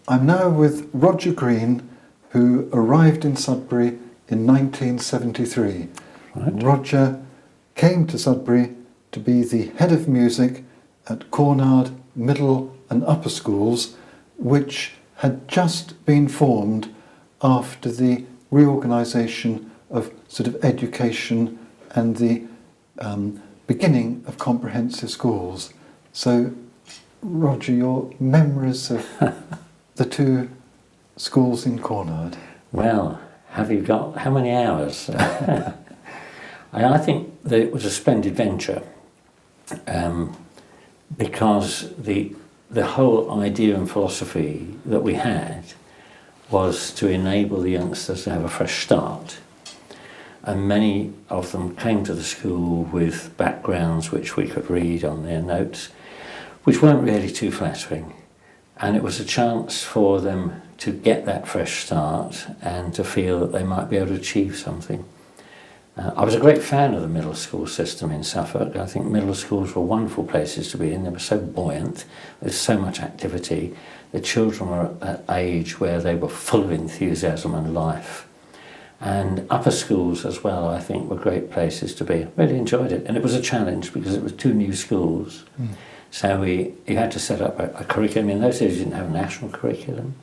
I'm now with Roger Green, who arrived in Sudbury in 1973. Right. Roger came to Sudbury to be the head of music at Cornard Middle and Upper Schools, which had just been formed after the reorganisation of sort of education and the beginning of comprehensive schools. So, Roger, your memories of the two schools in Cornard? Well, have you got how many hours? I think that it was a splendid venture because the whole idea and philosophy that we had was to enable the youngsters to have a fresh start. And many of them came to the school with backgrounds which we could read on their notes, which weren't really too flattering. And it was a chance for them to get that fresh start and to feel that they might be able to achieve something. I was a great fan of the middle school system in Suffolk. I think middle schools were wonderful places to be in. They were so buoyant, there's so much activity. The children were at that age where they were full of enthusiasm and life. And upper schools as well, I think, were great places to be. Really enjoyed it. And it was a challenge because it was two new schools. So you had to set up a curriculum. In those days you didn't have a national curriculum.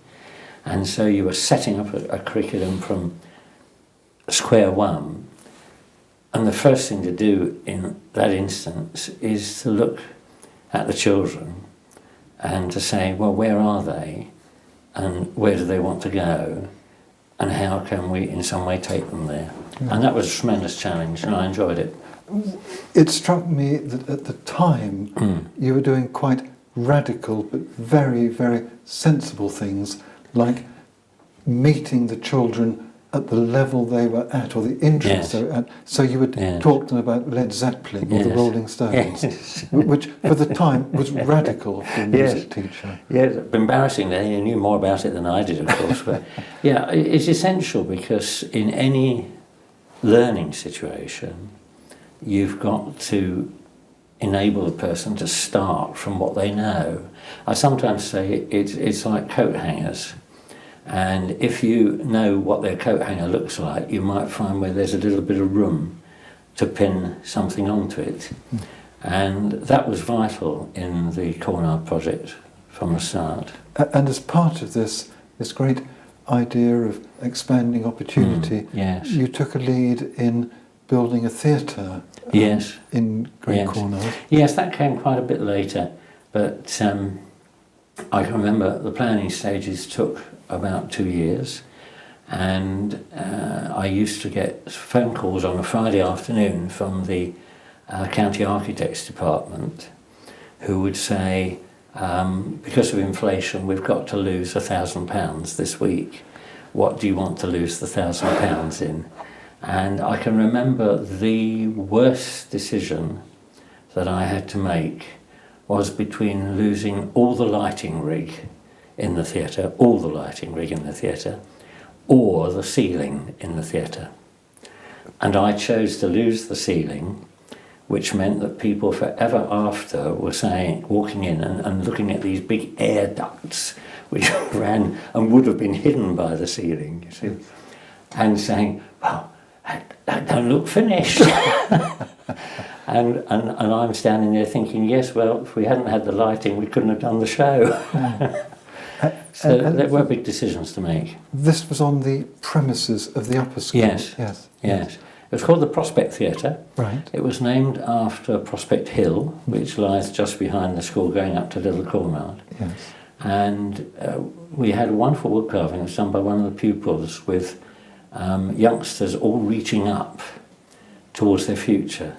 And so you were setting up a curriculum from square one. And the first thing to do in that instance is to look at the children and to say, well, where are they? And where do they want to go? And how can we in some way take them there? And that was a tremendous challenge and I enjoyed it. It struck me that at the time you were doing quite radical but very, very sensible things, like meeting the children at the level they were at or the interest they were at. So you would talk to them about Led Zeppelin or the Rolling Stones, which for the time was radical for a music teacher. Yeah, embarrassing that he knew more about it than I did, of course. But yeah, it's essential because in any learning situation, you've got to enable the person to start from what they know. I sometimes say it's like coat hangers. And if you know what their coat hanger looks like, you might find where there's a little bit of room to pin something onto it. And that was vital in the Cornard project from the start. And as part of this great idea of expanding opportunity, you took a lead in building a theatre in Great Cornard. Yes, that came quite a bit later, but I can remember the planning stages took about 2 years, and I used to get phone calls on a Friday afternoon from the county architects department who would say, because of inflation we've got to lose £1,000 this week. What do you want to lose the £1,000 in? And I can remember the worst decision that I had to make was between losing all the lighting rig in the theatre, or the ceiling in the theatre. And I chose to lose the ceiling, which meant that people forever after were saying, walking in and looking at these big air ducts which ran and would have been hidden by the ceiling, you see, and saying, well, that don't look finished. And I'm standing there thinking, yes, well, if we hadn't had the lighting, we couldn't have done the show. So there were big decisions to make. This was on the premises of the upper school? Yes. It was called the Prospect Theatre. Right. It was named after Prospect Hill, which lies just behind the school going up to Little Cornard. Yes. And we had wonderful wood carvings done by one of the pupils with youngsters all reaching up towards their future.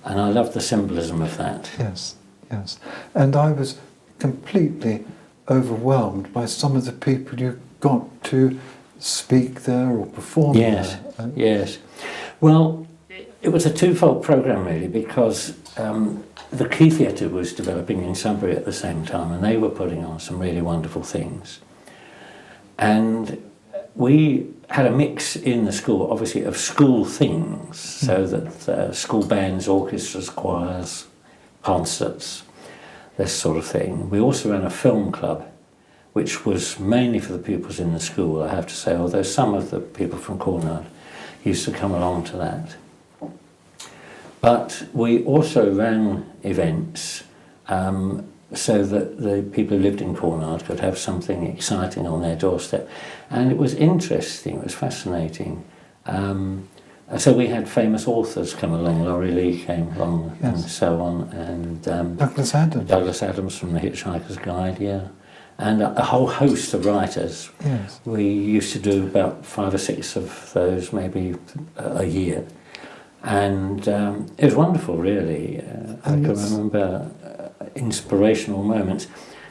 And I loved the symbolism of that. Yes. And I was completely overwhelmed by some of the people you got to speak there or perform there. Yes. Well, it was a twofold programme really, because the Key Theatre was developing in Sudbury at the same time, and they were putting on some really wonderful things. And we had a mix in the school, obviously, of school things, so that school bands, orchestras, choirs, concerts, this sort of thing. We also ran a film club, which was mainly for the pupils in the school, I have to say, although some of the people from Cornard used to come along to that. But we also ran events so that the people who lived in Cornard could have something exciting on their doorstep. And it was interesting, it was fascinating. So we had famous authors come along, Laurie Lee came along, and so on, and Douglas Adams. Douglas Adams from The Hitchhiker's Guide, yeah. And a whole host of writers. Yes. We used to do about 5 or 6 of those, maybe a year. And it was wonderful, really. I can remember inspirational moments.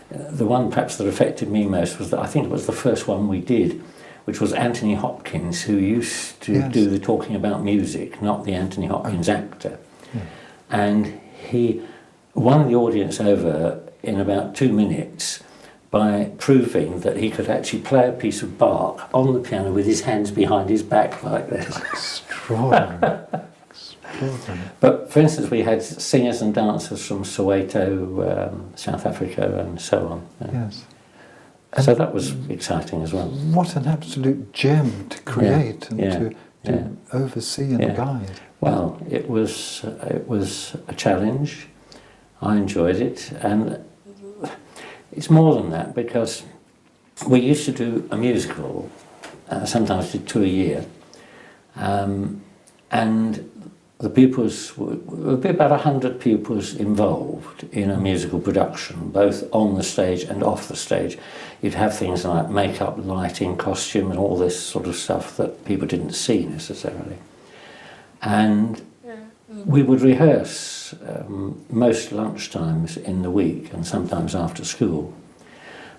The one perhaps that affected me most was that I think it was the first one we did, which was Anthony Hopkins, who used to do the talking about music, not the Anthony Hopkins actor. Yeah. And he won the audience over in about 2 minutes by proving that he could actually play a piece of Bach on the piano with his hands behind his back like this. Extraordinary. Extraordinary. But for instance, we had singers and dancers from Soweto, South Africa, and so on. Yes. And so that was exciting as well. What an absolute gem to create and to oversee and guide. Well, it was a challenge. I enjoyed it, and it's more than that, because we used to do a musical, sometimes did 2 a year, and the pupils would be about 100 pupils involved in a musical production, both on the stage and off the stage. You'd have things like makeup, lighting, costume, and all this sort of stuff that people didn't see necessarily. And we would rehearse most lunchtimes in the week and sometimes after school.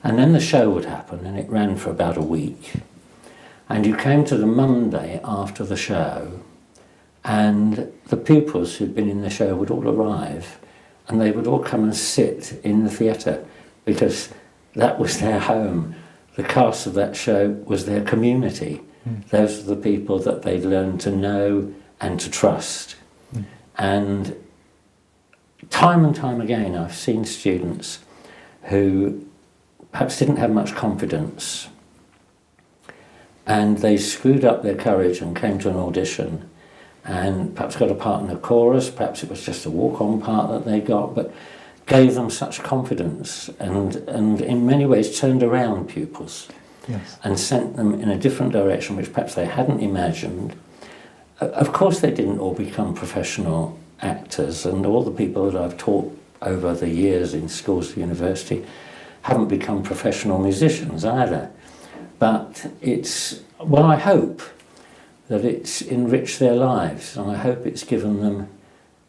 And then the show would happen, and it ran for about a week. And you came to the Monday after the show, and the pupils who'd been in the show would all arrive, and they would all come and sit in the theatre, because that was their home. The cast of that show was their community. Those were the people that they'd learned to know and to trust. And time and time again, I've seen students who perhaps didn't have much confidence, and they screwed up their courage and came to an audition, and perhaps got a part in a chorus, perhaps it was just a walk-on part that they got, but gave them such confidence, and in many ways turned around pupils. Yes. And sent them in a different direction which perhaps they hadn't imagined. Of course they didn't all become professional actors, and all the people that I've taught over the years in schools, university, haven't become professional musicians either. But I hope that it's enriched their lives, and I hope it's given them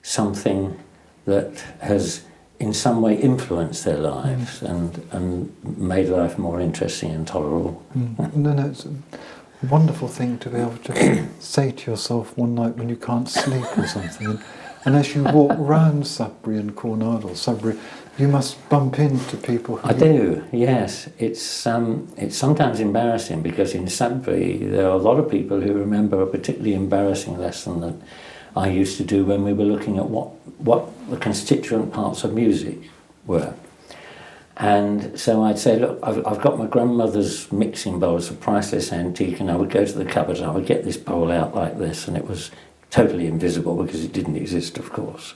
something that has in some way influenced their lives and made life more interesting and tolerable. No, it's a wonderful thing to be able to say to yourself one night when you can't sleep or something, and as you walk round Sudbury and Cornard or Sudbury, you must bump into people who... I do, yes. It's sometimes embarrassing, because in Sudbury there are a lot of people who remember a particularly embarrassing lesson that I used to do when we were looking at what the constituent parts of music were. And so I'd say, look, I've got my grandmother's mixing bowl. It's a priceless antique, and I would go to the cupboard and I would get this bowl out like this, and it was totally invisible because it didn't exist, of course.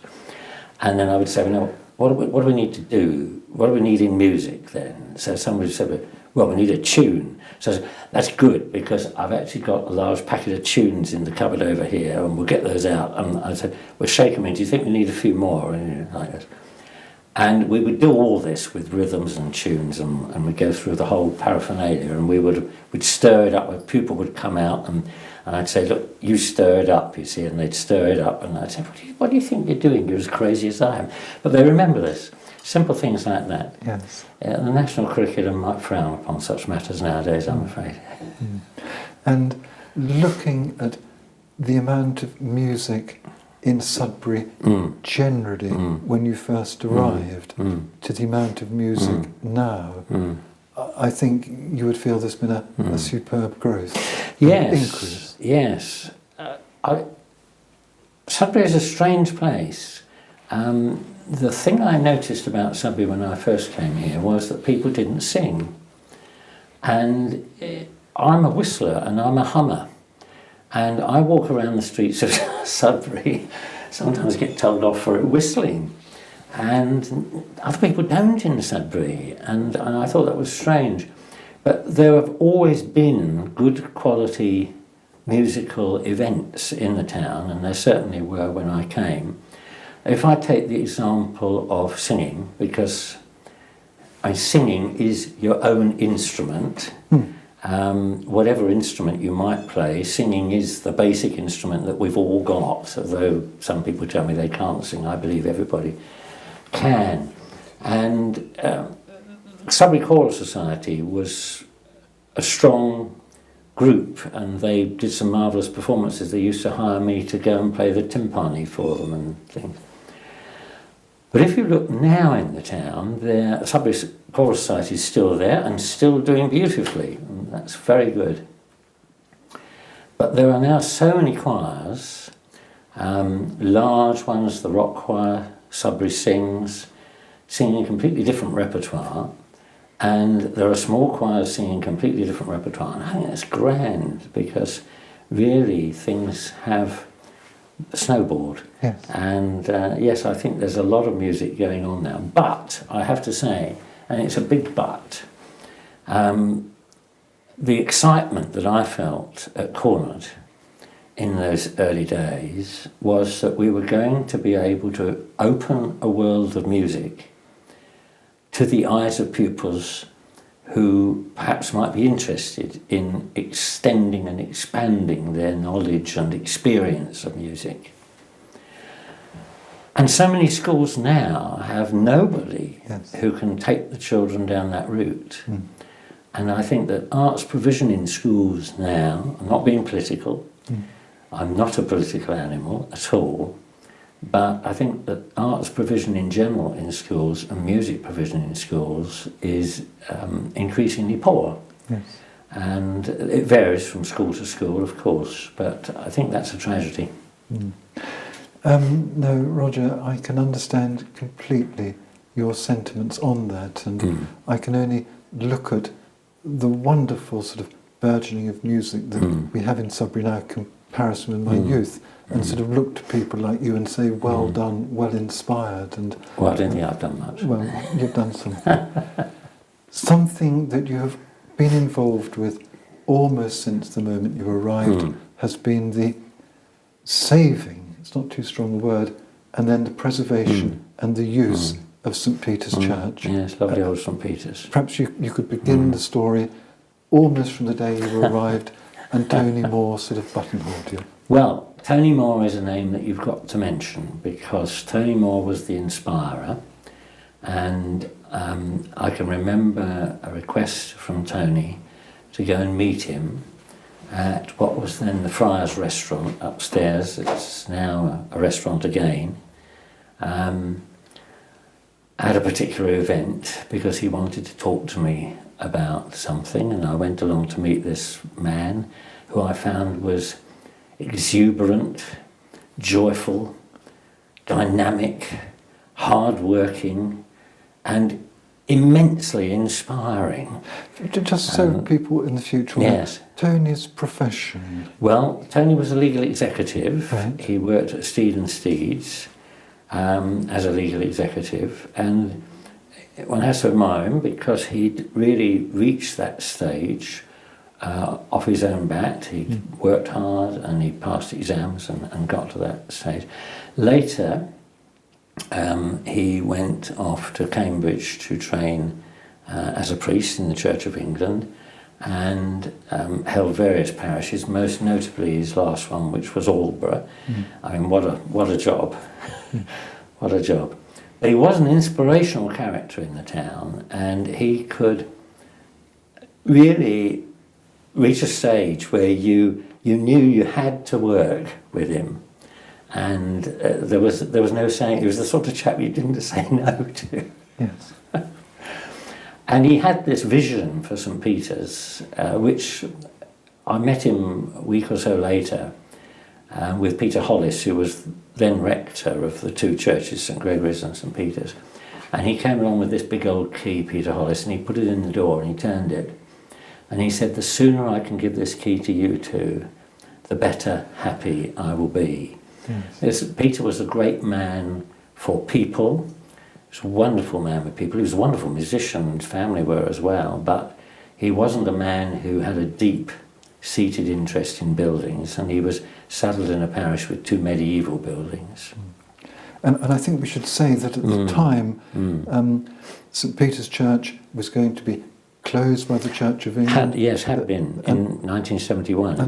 And then I would say, well, now, what do we need to do? What do we need in music then? So somebody said, well, we need a tune. So I said, that's good, because I've actually got a large packet of tunes in the cupboard over here, and we'll get those out. And I said, well, shake them in. Do you think we need a few more? And like that. And we would do all this with rhythms and tunes, and we'd go through the whole paraphernalia, and we'd stir it up. A pupil would come out, and I'd say, look, you stir it up, you see, and they'd stir it up, and I'd say, what do you think you're doing? You're as crazy as I am. But they remember this. Simple things like that. Yes. The national curriculum might frown upon such matters nowadays, I'm afraid. And looking at the amount of music in Sudbury generally when you first arrived to the amount of music now, I think you would feel there's been a superb growth. Increase. Yes. Sudbury is a strange place. The thing I noticed about Sudbury when I first came here was that people didn't sing. And I'm a whistler and I'm a hummer. And I walk around the streets of Sudbury, sometimes get told off for whistling. And other people don't in Sudbury. And I thought that was strange. But there have always been good quality musical events in the town, and there certainly were when I came. If I take the example of singing, because singing is your own instrument. Whatever instrument you might play, singing is the basic instrument that we've all got, although some people tell me they can't sing. I believe everybody can. And Sudbury Choral Society was a strong group, and they did some marvellous performances. They used to hire me to go and play the timpani for them and things. But if you look now in the town, the Sudbury Choral Society is still there and still doing beautifully, and that's very good. But there are now so many choirs, large ones, the rock choir, Sudbury Sings, singing a completely different repertoire, and there are small choirs singing completely different repertoire, and I think that's grand, because really things have snowballed. Yes. And yes, I think there's a lot of music going on now. But I have to say, and it's a big but, the excitement that I felt at Cornard in those early days was that we were going to be able to open a world of music to the eyes of pupils who perhaps might be interested in extending and expanding their knowledge and experience of music. And so many schools now have nobody who can take the children down that route. And I think that arts provision in schools now, I'm not being political, I'm not a political animal at all, but I think that arts provision in general in schools and music provision in schools is increasingly poor. Yes. And it varies from school to school, of course, but I think that's a tragedy. No, Roger, I can understand completely your sentiments on that, and I can only look at the wonderful sort of burgeoning of music that we have in Sudbury now in comparison with my youth, and sort of look to people like you and say, well done, well inspired. And well, I don't think I've done much. Well, you've done something. Something that you have been involved with almost since the moment you arrived has been the saving, it's not too strong a word, and then the preservation and the use of St Peter's Church. Yes, lovely old St Peter's. Perhaps you could begin the story almost from the day you arrived and Tony Moore sort of buttonholed you. Well, Tony Moore is a name that you've got to mention, because Tony Moore was the inspirer, and I can remember a request from Tony to go and meet him at what was then the Friars Restaurant upstairs. It's now a restaurant again, at a particular event, because he wanted to talk to me about something, and I went along to meet this man who I found was exuberant, joyful, dynamic, hard-working, and immensely inspiring. Just so people in the future know, yes. Tony's profession. Well, Tony was a legal executive. Right. He worked at Steed and Steeds as a legal executive, and one has to admire him because he'd really reached that stage off his own bat. He worked hard and he passed exams and got to that stage. Later, he went off to Cambridge to train as a priest in the Church of England, and held various parishes, most notably his last one, which was Aldborough. I mean, what a job. What a job. But he was an inspirational character in the town, and he could really reach a stage where you knew you had to work with him, and there was no saying. He was the sort of chap you didn't say no to. Yes. And he had this vision for St Peter's, which I met him a week or so later with Peter Hollis, who was then rector of the two churches, St Gregory's and St Peter's. And he came along with this big old key, Peter Hollis, and he put it in the door and he turned it. And he said, the sooner I can give this key to you two, the better happy I will be. Peter was a great man for people. He was a wonderful man with people. He was a wonderful musician, his family were as well, but he wasn't a man who had a deep-seated interest in buildings, and he was settled in a parish with 2 medieval buildings. And I think we should say that at the time, St Peter's Church was going to be closed by the Church of England. Had been in 1971.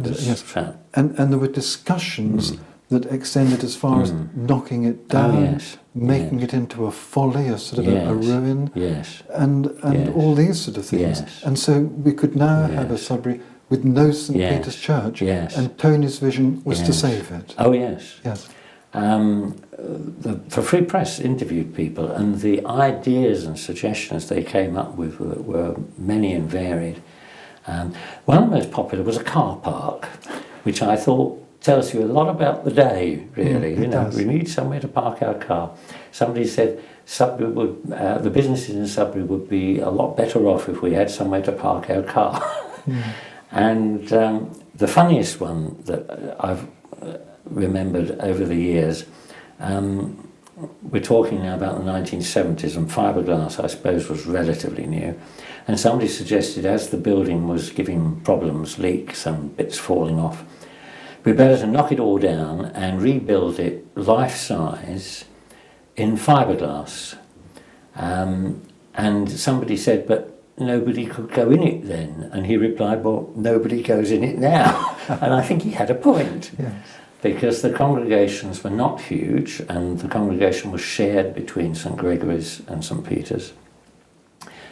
And there were discussions that extended as far as knocking it down, making it into a folly, a sort of a ruin, and all these sort of things. And so we could now have a Sudbury with no St Peter's Church, and Tony's vision was to save it. Oh yes. Yes. The Free Press interviewed people, and the ideas and suggestions they came up with were many and varied. One of the most popular was a car park, which I thought tells you a lot about the day, really. We need somewhere to park our car. Somebody said Sudbury the businesses in Sudbury would be a lot better off if we had somewhere to park our car. And the funniest one that I've remembered over the years, we're talking now about the 1970s, and fiberglass, I suppose, was relatively new. And somebody suggested, as the building was giving problems, leaks, some bits falling off, we'd better to knock it all down and rebuild it life-size in fiberglass. And somebody said, but nobody could go in it then. And he replied, well, nobody goes in it now. And I think he had a point. Yes. Because the congregations were not huge, and the congregation was shared between St Gregory's and St Peter's.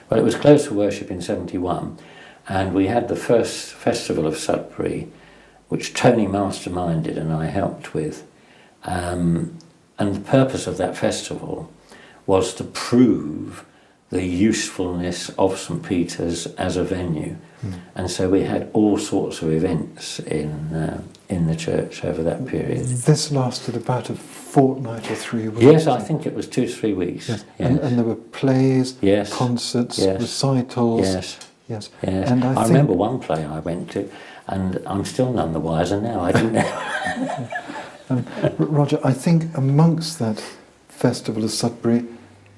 Well, it was closed for worship in 71, and we had the first festival of Sudbury, which Tony masterminded and I helped with. And the purpose of that festival was to prove the usefulness of St Peter's as a venue. And so we had all sorts of events in the church over that period. This lasted about a fortnight or 3 weeks. Yes, I think it was 2 to 3 weeks. Yes. And there were plays, concerts, recitals. Yes. And I remember one play I went to, and I'm still none the wiser now. I didn't know. Roger, I think amongst that festival of Sudbury,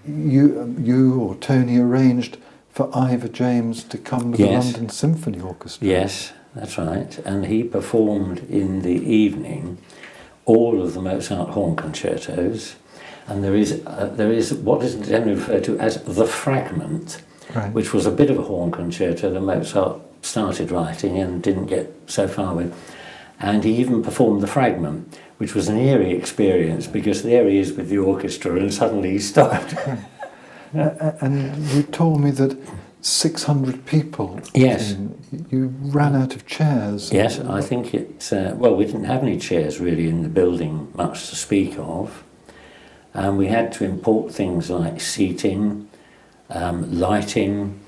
you or Tony arranged for Ivor James to come with the London Symphony Orchestra. Yes, that's right. And he performed in the evening all of the Mozart horn concertos. And there is what is generally referred to as the fragment, which was a bit of a horn concerto that Mozart started writing and didn't get so far with. And he even performed the fragment, which was an eerie experience, because there he is with the orchestra and suddenly he stopped. And you told me that 600 people came. You ran out of chairs. Yes, I think it's... well, we didn't have any chairs really in the building, much to speak of. We had to import things like seating, lighting.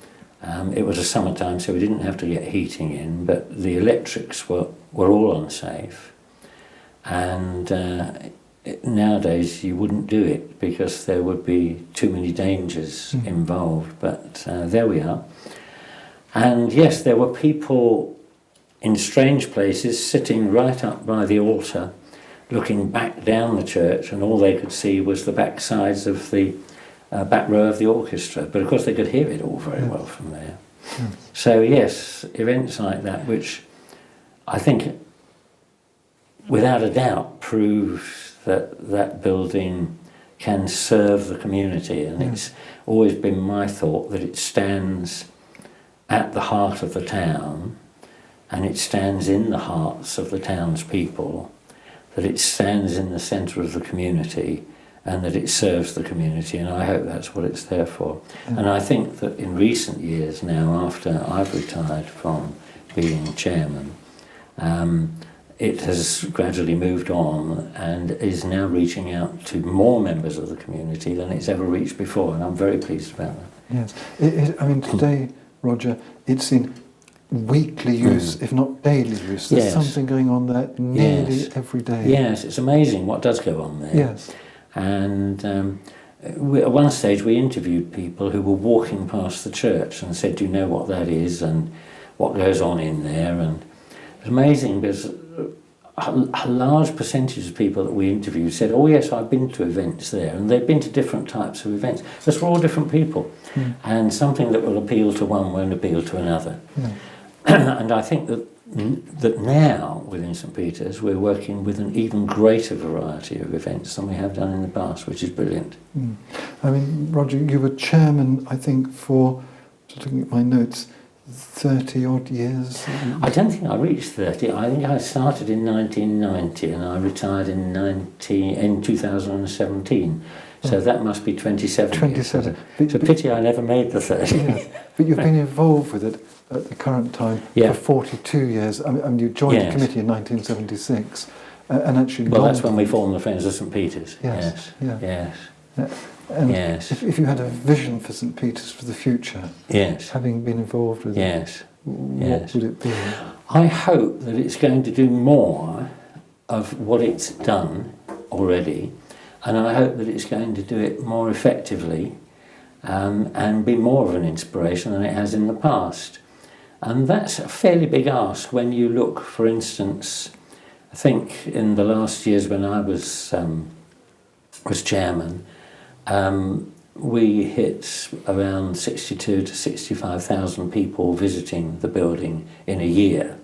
It was a summertime, so we didn't have to get heating in, but the electrics were all unsafe. And nowadays you wouldn't do it because there would be too many dangers involved, but there we are. And yes, there were people in strange places sitting right up by the altar, looking back down the church, and all they could see was the back sides of the back row of the orchestra, but of course they could hear it all very well from there. So yes, events like that, which I think without a doubt proves that that building can serve the community, and it's always been my thought that it stands at the heart of the town, and it stands in the hearts of the townspeople, that it stands in the centre of the community, and that it serves the community, and I hope that's what it's there for. And I think that in recent years now, after I've retired from being chairman, it has gradually moved on and is now reaching out to more members of the community than it's ever reached before, and I'm very pleased about that. Yes, I mean today, Roger, it's in weekly use, if not daily use. There's something going on there nearly every day. Yes, it's amazing what does go on there. Yes. And at one stage we interviewed people who were walking past the church and said, do you know what that is? And what goes on in there. And it's amazing because a large percentage of people that we interviewed said, oh yes, I've been to events there, and they've been to different types of events. Because we're all different people, and something that will appeal to one won't appeal to another. And I think that now within St Peter's we're working with an even greater variety of events than we have done in the past, which is brilliant. I mean, Roger, you were chairman, I think, for, just looking at my notes, 30 odd years. I don't think I reached 30. I think I started in 1990 and I retired in 2017. So that must be 27 27. It's a pity I never made the 30. Yeah, but you've been involved with it at the current time for 42 years. I mean, you joined the committee in 1976 and actually... Well, that's when we formed the Friends of St Peter's. Yes. And if you had a vision for St Peter's for the future, having been involved with it, what would it be? I hope that it's going to do more of what it's done already, and I hope that it's going to do it more effectively and be more of an inspiration than it has in the past. And that's a fairly big ask when you look, for instance, I think in the last years when I was chairman, we hit around 62 to 65,000 people visiting the building in a year.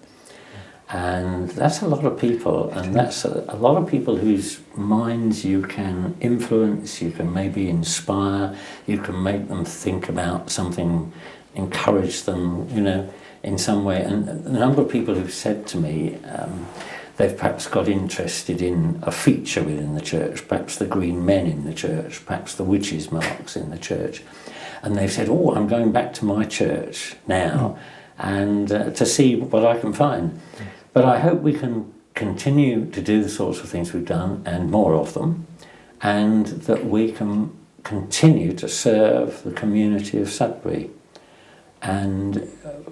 And that's a lot of people, and that's a lot of people whose minds you can influence, you can maybe inspire, you can make them think about something, encourage them, you know, in some way. And a number of people who've said to me, they've perhaps got interested in a feature within the church, perhaps the green men in the church, perhaps the witches' marks in the church. And they've said, oh, I'm going back to my church now and to see what I can find. But I hope we can continue to do the sorts of things we've done and more of them, and that we can continue to serve the community of Sudbury. And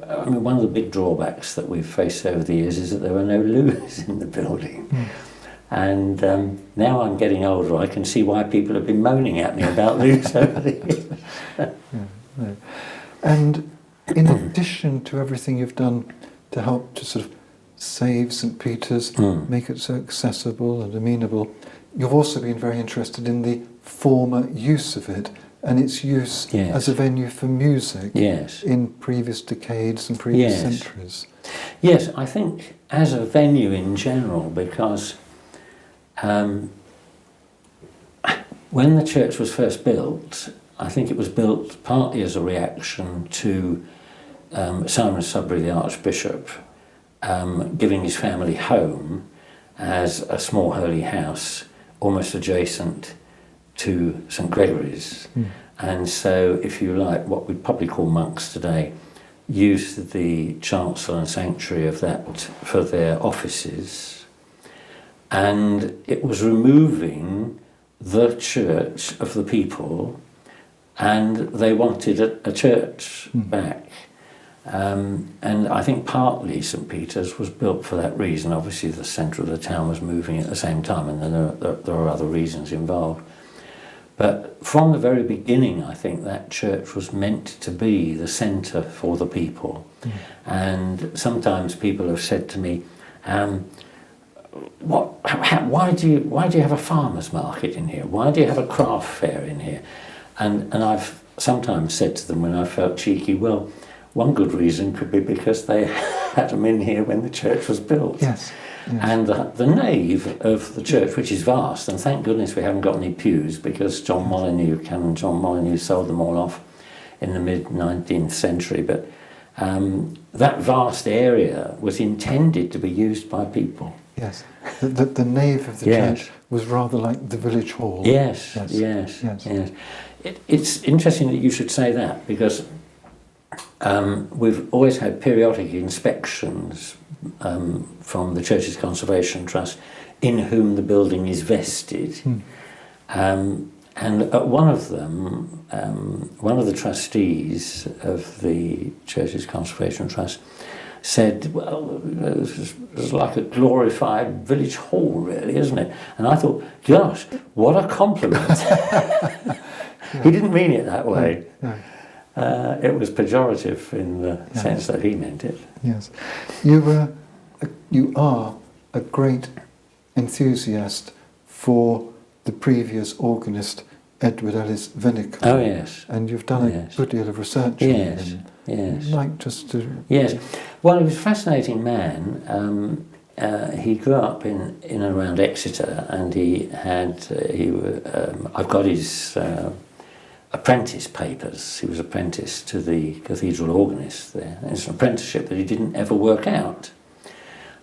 I mean, one of the big drawbacks that we've faced over the years is that there were no loos in the building. And now I'm getting older, I can see why people have been moaning at me about loos over the years. And in addition to everything you've done to help to sort of save St Peter's, make it so accessible and amenable, you've also been very interested in the former use of it and its use as a venue for music in previous decades and previous centuries. Yes, I think as a venue in general, because when the church was first built, I think it was built partly as a reaction to Simon of Sudbury, the Archbishop, giving his family home as a small holy house almost adjacent to St Gregory's. And so, if you like, what we'd probably call monks today used the chancel and sanctuary of that for their offices, and it was removing the church of the people, and they wanted a church back. And I think partly St Peter's was built for that reason. Obviously the centre of the town was moving at the same time, and then there are other reasons involved. But from the very beginning, I think that church was meant to be the centre for the people. And sometimes people have said to me, why do you have a farmer's market in here? Why do you have a craft fair in here? And I've sometimes said to them when I felt cheeky, well, one good reason could be because they had them in here when the church was built. Yes. And the nave of the church, which is vast, and thank goodness we haven't got any pews, because Canon John Molyneux sold them all off in the mid-19th century. But that vast area was intended to be used by people. Yes. The nave of the church was rather like the village hall. Yes. It's interesting that you should say that, because we've always had periodic inspections from the Church's Conservation Trust, in whom the building is vested. And at one of them, one of the trustees of the Church's Conservation Trust said, well, this is like a glorified village hall, really, isn't it? And I thought, gosh, what a compliment. He didn't mean it that way. it was pejorative in the sense that he meant it. Yes. You are a great enthusiast for the previous organist, Edward Ellis Vinicum. Oh, yes. And you've done a good deal of research on him. Yes. Like just to... Yes. Well, he was a fascinating man. He grew up in and around Exeter, and I've got his apprentice papers. He was apprenticed to the cathedral organist there. It's an apprenticeship that he didn't ever work out.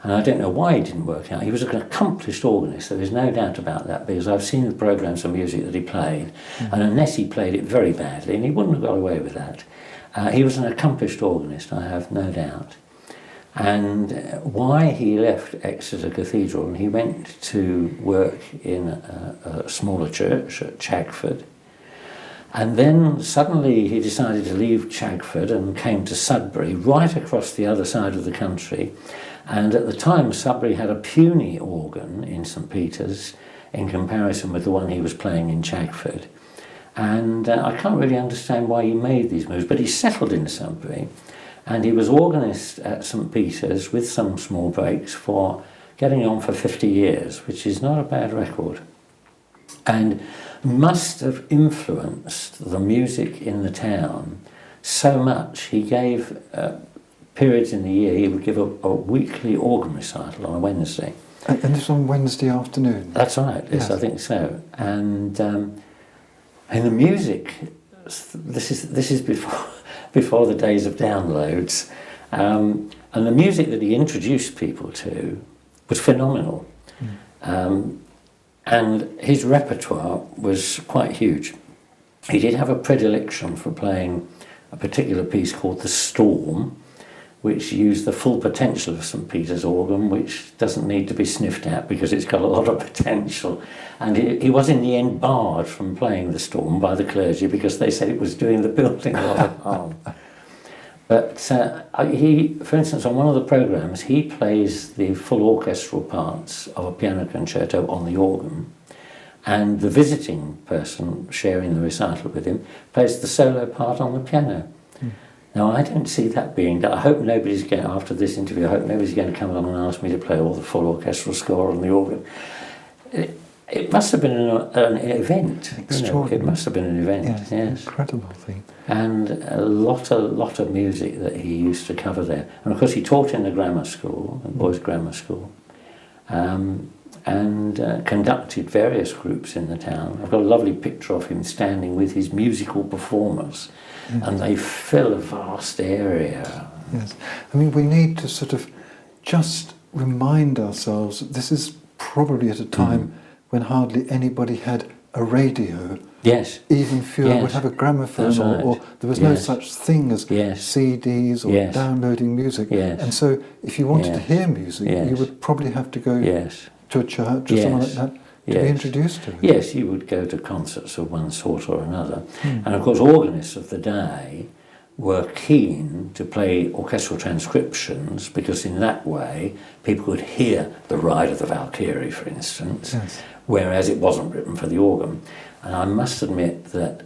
And I don't know why he didn't work out. He was an accomplished organist, there is no doubt about that, because I've seen the programmes of music that he played, and unless he played it very badly, and he wouldn't have got away with that, he was an accomplished organist, I have no doubt. And why he left Exeter Cathedral, and he went to work in a smaller church at Chagford, and then suddenly he decided to leave Chagford and came to Sudbury, right across the other side of the country. And at the time, Sudbury had a puny organ in St Peter's in comparison with the one he was playing in Chagford. And I can't really understand why he made these moves, but he settled in Sudbury, and he was organist at St Peter's with some small breaks for getting on for 50 years, which is not a bad record. And must have influenced the music in the town so much. He gave periods in the year, he would give a weekly organ recital on a Wednesday. And this on Wednesday afternoon? That's right, yes, I think so. And the music, this is before the days of downloads, and the music that he introduced people to was phenomenal. And his repertoire was quite huge. He did have a predilection for playing a particular piece called The Storm, which used the full potential of St Peter's organ, which doesn't need to be sniffed at because it's got a lot of potential. And he was in the end barred from playing The Storm by the clergy because they said it was doing the building a lot of harm. But he, for instance, on one of the programmes, he plays the full orchestral parts of a piano concerto on the organ, and the visiting person sharing the recital with him plays the solo part on the piano. Now, I don't see that being done. I hope nobody's going, after this interview, I hope nobody's going to come along and ask me to play all the full orchestral score on the organ. It must have been an event. Extraordinary. It must have been an event, yes. Incredible thing. And a lot of music that he used to cover there. And of course he taught in the grammar school, the boys' grammar school, and conducted various groups in the town. I've got a lovely picture of him standing with his musical performers, and they fill a vast area. Yes. I mean, we need to sort of just remind ourselves that this is probably at a time when hardly anybody had a radio. Yes. Even fewer would have a gramophone, or there was no such thing as CDs or downloading music. Yes. And so if you wanted to hear music, you would probably have to go to a church or something like that to be introduced to it. Yes, you would go to concerts of one sort or another. And of course organists of the day were keen to play orchestral transcriptions because in that way people could hear the Ride of the Valkyrie, for instance, whereas it wasn't written for the organ. And I must admit that,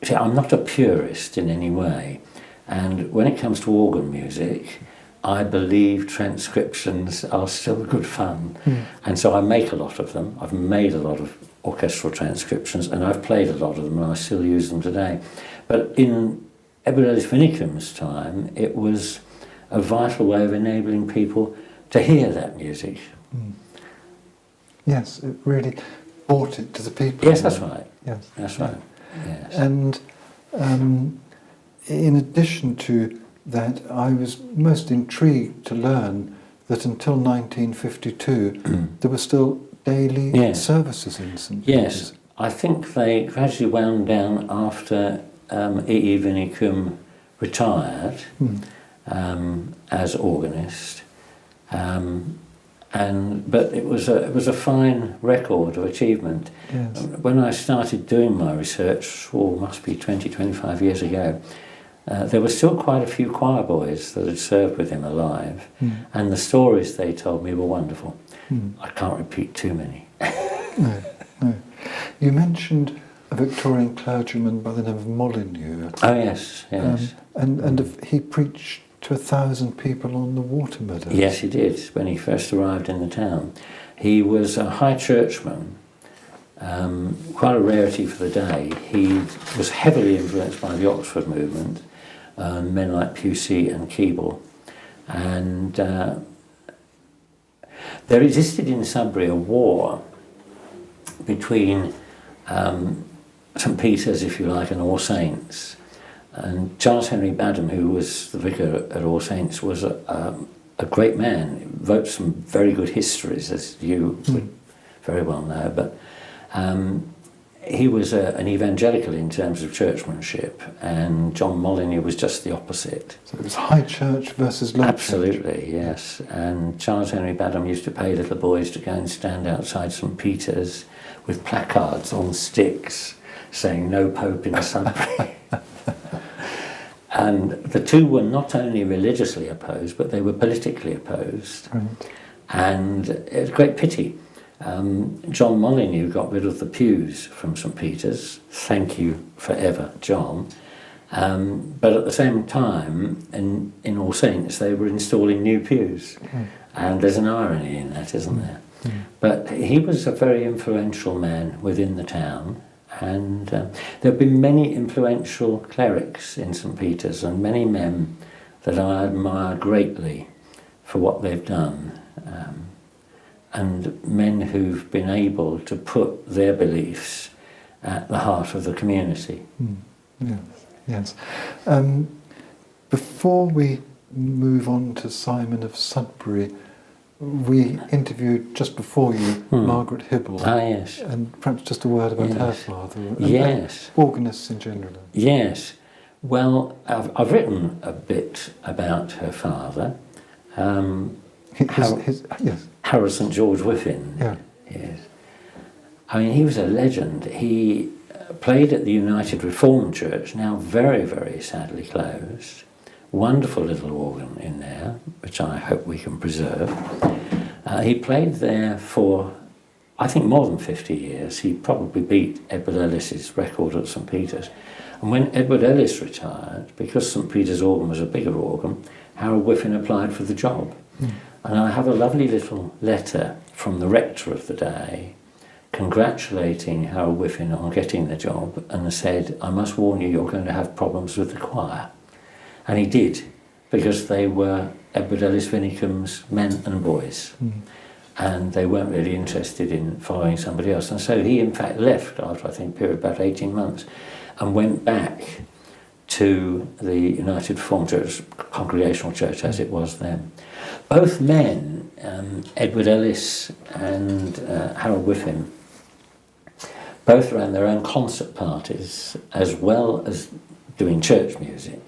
see, I'm not a purist in any way, and when it comes to organ music, I believe transcriptions are still good fun. And so I make a lot of them. I've made a lot of orchestral transcriptions, and I've played a lot of them, and I still use them today. But in Edward Ellis Vinicum's time, it was a vital way of enabling people to hear that music. Yes, it really brought it to the people. Yes, that's right. Yes, that's right. Yes. And in addition to that, I was most intrigued to learn that until 1952 there were still daily services in St Peter's. Yes, I think they gradually wound down after E.E. Vinicum retired as organist, but it was a fine record of achievement. Yes. When I started doing my research, must be 20-25 years ago, there were still quite a few choir boys that had served with him alive, and the stories they told me were wonderful. I can't repeat too many. No. You mentioned a Victorian clergyman by the name of Molyneux. Oh yes, yes. He preached to 1,000 people on the water meadows. Yes, he did, when he first arrived in the town. He was a high churchman, quite a rarity for the day. He was heavily influenced by the Oxford movement, men like Pusey and Keble. And there existed in Sudbury a war between St Peter's, if you like, and All Saints. And Charles Henry Badham, who was the vicar at All Saints, was a great man. He wrote some very good histories, as you would very well know. But he was an evangelical in terms of churchmanship, and John Molyneux was just the opposite. So it was high church versus low church. Absolutely, yes. And Charles Henry Badham used to pay little boys to go and stand outside St Peter's with placards on sticks saying "No Pope in Sudbury." And the two were not only religiously opposed, but they were politically opposed. Right. And it was a great pity. John Molyneux got rid of the pews from St Peter's. Thank you forever, John. But at the same time, in All Saints, they were installing new pews. And there's an irony in that, isn't there? But he was a very influential man within the town. And there have been many influential clerics in St Peter's, and many men that I admire greatly for what they've done. And men who've been able to put their beliefs at the heart of the community. Yes. Before we move on to Simon of Sudbury, we interviewed just before you Margaret Hibble. Ah, yes. And perhaps just a word about her father. Yes. Organists in general. Yes. Well, I've written a bit about her father. Harold St George Whiffin. Yeah. Yes. I mean, he was a legend. He played at the United Reformed Church, now very, very sadly closed. Wonderful little organ in there, which I hope we can preserve. He played there for, I think, more than 50 years. He probably beat Edward Ellis's record at St Peter's. And when Edward Ellis retired, because St Peter's organ was a bigger organ, Harold Whiffin applied for the job. And I have a lovely little letter from the rector of the day congratulating Harold Whiffin on getting the job, and said, "I must warn you, you're going to have problems with the choir." And he did, because they were Edward Ellis Winnicombe's men and boys. And they weren't really interested in following somebody else. And so he, in fact, left after, I think, a period of about 18 months and went back to the United Reformed Church, Congregational Church as it was then. Both men, Edward Ellis and Harold Whiffin, both ran their own concert parties as well as doing church music.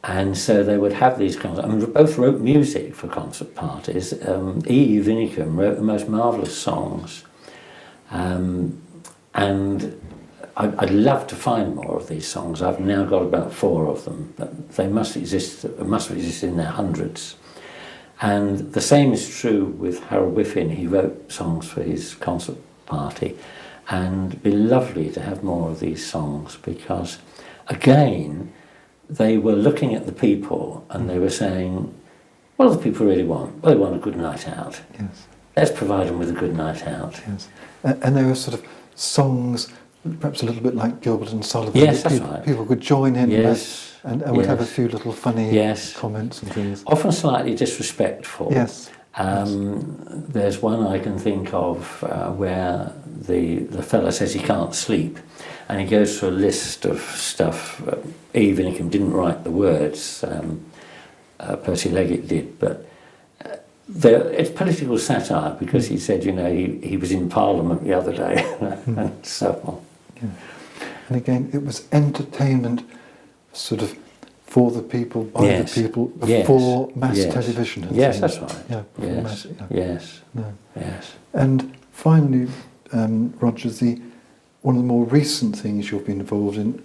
And so they would have these concerts. I mean, both wrote music for concert parties. E. Winnicombe wrote the most marvellous songs. And I'd love to find more of these songs. I've now got about 4 of them, but they must exist in their hundreds. And the same is true with Harold Whiffin. He wrote songs for his concert party. And it'd be lovely to have more of these songs, because, again, they were looking at the people and they were saying, what do the people really want? Well, they want a good night out. Yes. Let's provide them with a good night out. Yes. And they were sort of songs, perhaps a little bit like Gilbert and Sullivan. Yes, that's right. People could join in Yes. and would have a few little funny Yes. comments and things. Often slightly disrespectful. Yes. There's one I can think of where the fella says he can't sleep, and he goes through a list of stuff. E. Winnicombe didn't write the words, Percy Leggett did, but it's political satire, because he said, he was in Parliament the other day, and so on. Yeah. And again, it was entertainment sort of for the people, by Yes. the people, before mass Yes. television. And Yes, things. that's right. Yeah, before Yes. Yes. No. Yes. And finally, Roger, one of the more recent things you've been involved in,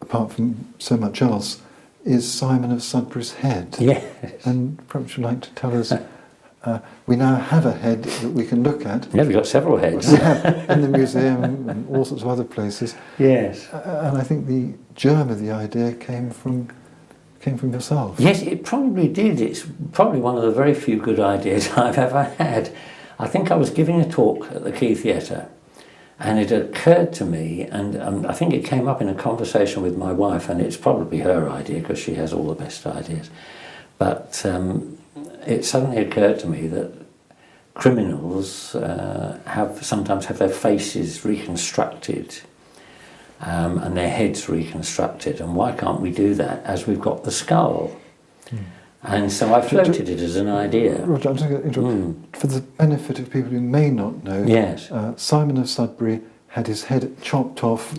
apart from so much else, is Simon of Sudbury's Head. Yes. And perhaps you'd like to tell us We now have a head that we can look at. Yeah, we've got several heads. Yeah, in the museum and all sorts of other places. Yes. And I think the germ of the idea came from yourself. Yes, it probably did. It's probably one of the very few good ideas I've ever had. I think I was giving a talk at the Key Theatre, and it occurred to me, and I think it came up in a conversation with my wife, and it's probably her idea because she has all the best ideas. But it suddenly occurred to me that criminals sometimes have their faces reconstructed and their heads reconstructed, and why can't we do that as we've got the skull? And so I floated it as an idea. Roger, I'm just going to interrupt. For the benefit of people who may not know, Yes. Simon of Sudbury had his head chopped off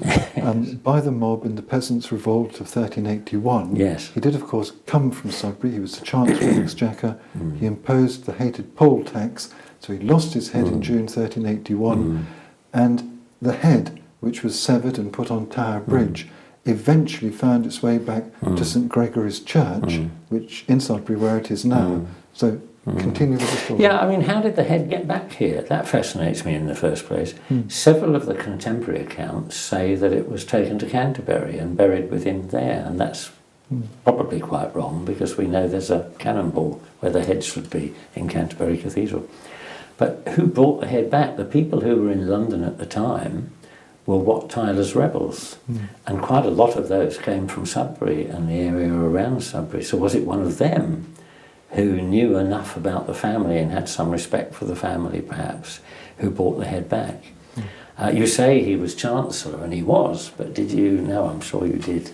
by the mob in the Peasants' Revolt of 1381. Yes. He did, of course, come from Sudbury. He was the Chancellor of the Exchequer. He imposed the hated poll tax, so he lost his head in June 1381. And the head, which was severed and put on Tower Bridge, eventually found its way back to St Gregory's Church, which in Sudbury, where it is now. So continue with the story. Yeah, I mean, how did the head get back here? That fascinates me in the first place. Several of the contemporary accounts say that it was taken to Canterbury and buried with him there, and that's probably quite wrong because we know there's a cannonball where the head should be in Canterbury Cathedral. But who brought the head back? The people who were in London at the time were Wat Tyler's rebels, and quite a lot of those came from Sudbury and the area around Sudbury. So was it one of them who knew enough about the family and had some respect for the family, perhaps, who brought the head back? You say he was Chancellor, and he was, but did you know, I'm sure you did,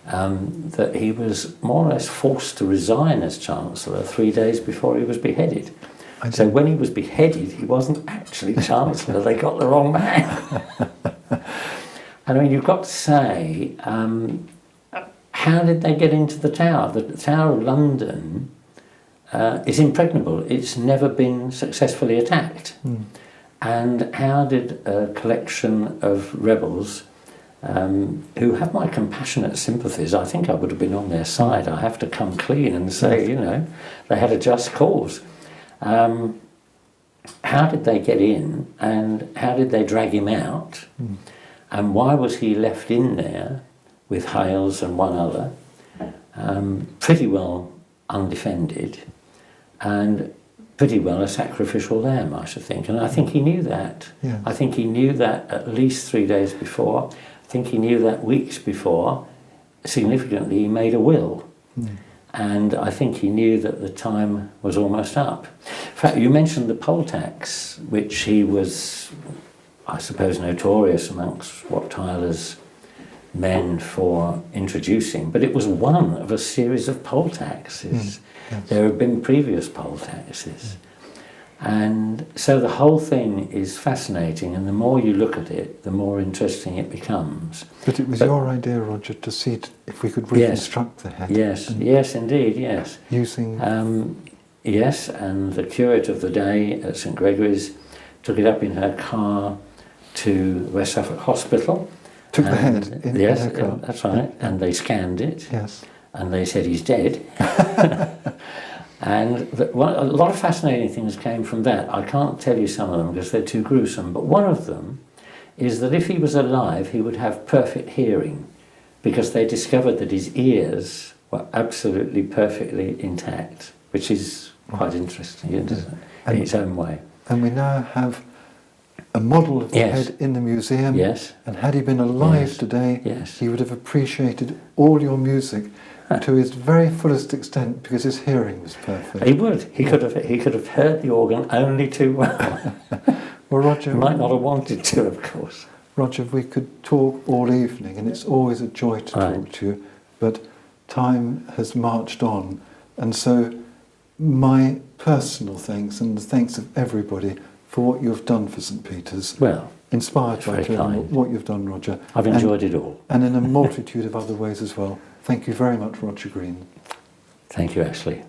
that he was more or less forced to resign as Chancellor 3 days before he was beheaded? So when he was beheaded, he wasn't actually Chancellor, they got the wrong man. And I mean, you've got to say, how did they get into the Tower? The Tower of London is impregnable. It's never been successfully attacked. And how did a collection of rebels who have my compassionate sympathies, I think I would have been on their side. I have to come clean and say, you know, they had a just cause. How did they get in, and how did they drag him out? And why was he left in there with Hales and one other, pretty well undefended, and pretty well a sacrificial lamb, I should think. And I think he knew that. Yeah. I think he knew that at least 3 days before. I think he knew that weeks before. Significantly, he made a will. And I think he knew that the time was almost up. In fact, you mentioned the poll tax, which he was, I suppose, notorious amongst Wat Tyler's men for introducing, but it was one of a series of poll taxes. Yes. There have been previous poll taxes. And so the whole thing is fascinating, and the more you look at it, the more interesting it becomes. But it was your idea, Roger, to see if we could reconstruct the head. Yes, yes, indeed, yes. Using... yes, and the curate of the day at St Gregory's took it up in her car to West Suffolk Hospital. Took the head in her car. That's right, and they scanned it. Yes. And they said he's dead. And a lot of fascinating things came from that. I can't tell you some of them because they're too gruesome, but one of them is that if he was alive, he would have perfect hearing, because they discovered that his ears were absolutely perfectly intact, which is quite interesting, isn't it? In its own way. And we now have a model of the head in the museum. Yes. And had he been alive today, he would have appreciated all your music to his very fullest extent, because his hearing was perfect. He would. He could have heard the organ only too well. Well, Roger, he might not have wanted to, of course. Roger, we could talk all evening, and it's always a joy to talk to you, but time has marched on, and so my personal thanks and the thanks of everybody for what you've done for St Peter's. Well, inspired by what you've done, Roger. I've enjoyed it all. And in a multitude of other ways as well. Thank you very much, Roger Green. Thank you, Ashley.